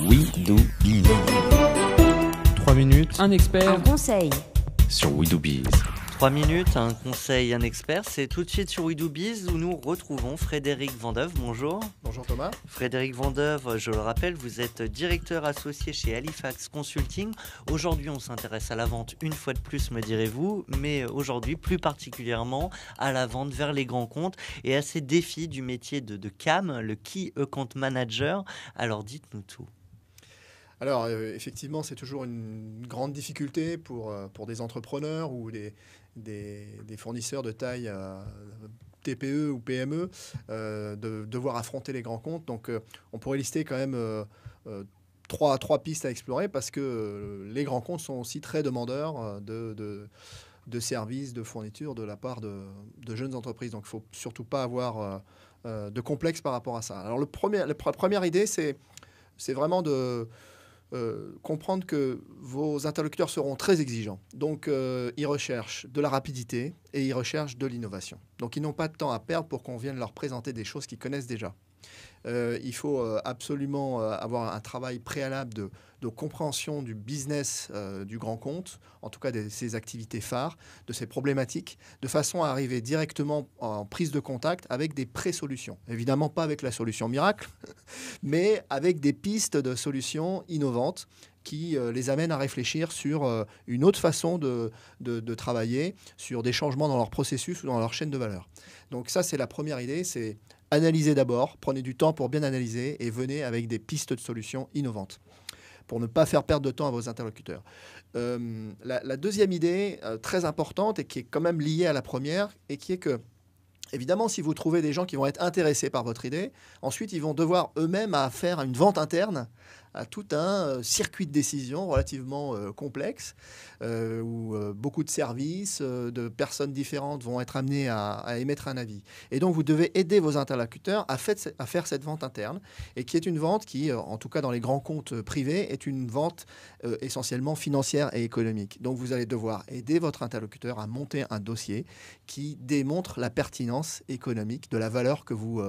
We Do Biz. 3 minutes. Un expert. Un conseil. Sur We Do Biz. 3 minutes, un conseil, un expert, c'est tout de suite sur We Do Biz où nous retrouvons Frédéric Vandeuve. Bonjour. Bonjour Thomas. Frédéric Vandeuve, je le rappelle, vous êtes directeur associé chez Halifax Consulting. Aujourd'hui, on s'intéresse à la vente une fois de plus, me direz-vous, mais aujourd'hui, plus particulièrement à la vente vers les grands comptes et à ces défis du métier de CAM, le Key Account Manager. Alors, dites-nous tout. Alors, effectivement, c'est toujours une grande difficulté pour des entrepreneurs ou des fournisseurs de taille TPE ou PME de devoir affronter les grands comptes. Donc, on pourrait lister quand même trois pistes à explorer parce que les grands comptes sont aussi très demandeurs de services, de fournitures de la part de jeunes entreprises. Donc, il ne faut surtout pas avoir de complexe par rapport à ça. Alors, la première idée, c'est vraiment de comprendre que vos interlocuteurs seront très exigeants. Donc, ils recherchent de la rapidité et ils recherchent de l'innovation. Donc, ils n'ont pas de temps à perdre pour qu'on vienne leur présenter des choses qu'ils connaissent déjà. Il faut absolument avoir un travail préalable de compréhension du business du grand compte, en tout cas de ses activités phares, de ses problématiques, de façon à arriver directement en prise de contact avec des pré-solutions. Évidemment pas avec la solution miracle, mais avec des pistes de solutions innovantes qui les amènent à réfléchir sur une autre façon de travailler, sur des changements dans leur processus ou dans leur chaîne de valeur. Donc ça, c'est la première idée, c'est analysez d'abord, prenez du temps pour bien analyser et venez avec des pistes de solutions innovantes pour ne pas faire perdre de temps à vos interlocuteurs. La deuxième idée, très importante et qui est quand même liée à la première, et qui est que, évidemment, si vous trouvez des gens qui vont être intéressés par votre idée, ensuite, ils vont devoir eux-mêmes faire une vente interne à tout un circuit de décision relativement complexe, où beaucoup de services, de personnes différentes vont être amenées à émettre un avis. Et donc, vous devez aider vos interlocuteurs à faire cette vente interne, et qui est une vente qui, en tout cas dans les grands comptes privés, est une vente essentiellement financière et économique. Donc, vous allez devoir aider votre interlocuteur à monter un dossier qui démontre la pertinence économique de la valeur que vous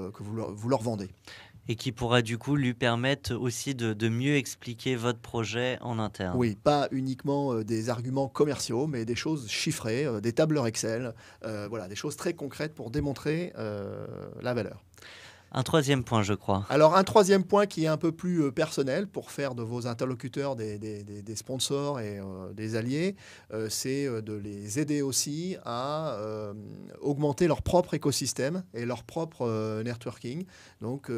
leur vendez. Et qui pourra du coup lui permettre aussi de mieux expliquer votre projet en interne. Oui, pas uniquement des arguments commerciaux, mais des choses chiffrées, des tableurs Excel, voilà, des choses très concrètes pour démontrer la valeur. Un troisième point, je crois. Alors, un troisième point qui est un peu plus personnel pour faire de vos interlocuteurs des sponsors et des alliés, c'est de les aider aussi à augmenter leur propre écosystème et leur propre networking. Donc,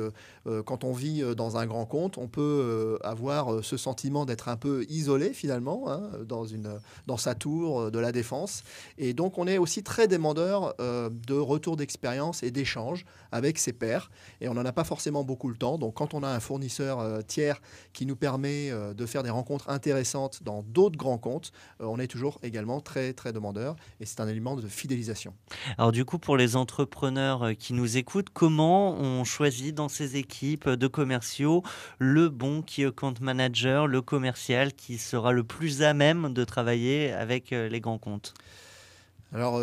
quand on vit dans un grand compte, on peut avoir ce sentiment d'être un peu isolé finalement, hein, dans sa tour de la défense. Et donc, on est aussi très demandeur de retour d'expérience et d'échanges avec ses pairs. Et on n'en a pas forcément beaucoup le temps. Donc, quand on a un fournisseur tiers qui nous permet de faire des rencontres intéressantes dans d'autres grands comptes, on est toujours également très, très demandeur. Et c'est un élément de fidélisation. Alors du coup, pour les entrepreneurs qui nous écoutent, comment on choisit dans ces équipes de commerciaux le bon Key Account Manager, le commercial qui sera le plus à même de travailler avec les grands comptes ? Alors,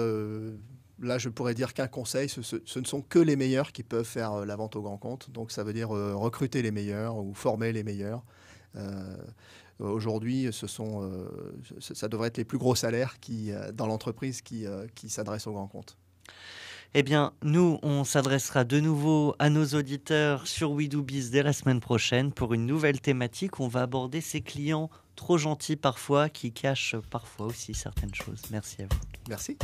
là, je pourrais dire qu'un conseil, ce ne sont que les meilleurs qui peuvent faire la vente au grand compte. Donc, ça veut dire recruter les meilleurs ou former les meilleurs. Aujourd'hui, ça devrait être les plus gros salaires dans l'entreprise qui s'adressent au grand compte. Eh bien, nous, on s'adressera de nouveau à nos auditeurs sur We Do Biz dès la semaine prochaine pour une nouvelle thématique. On va aborder ces clients trop gentils parfois qui cachent parfois aussi certaines choses. Merci à vous. Merci.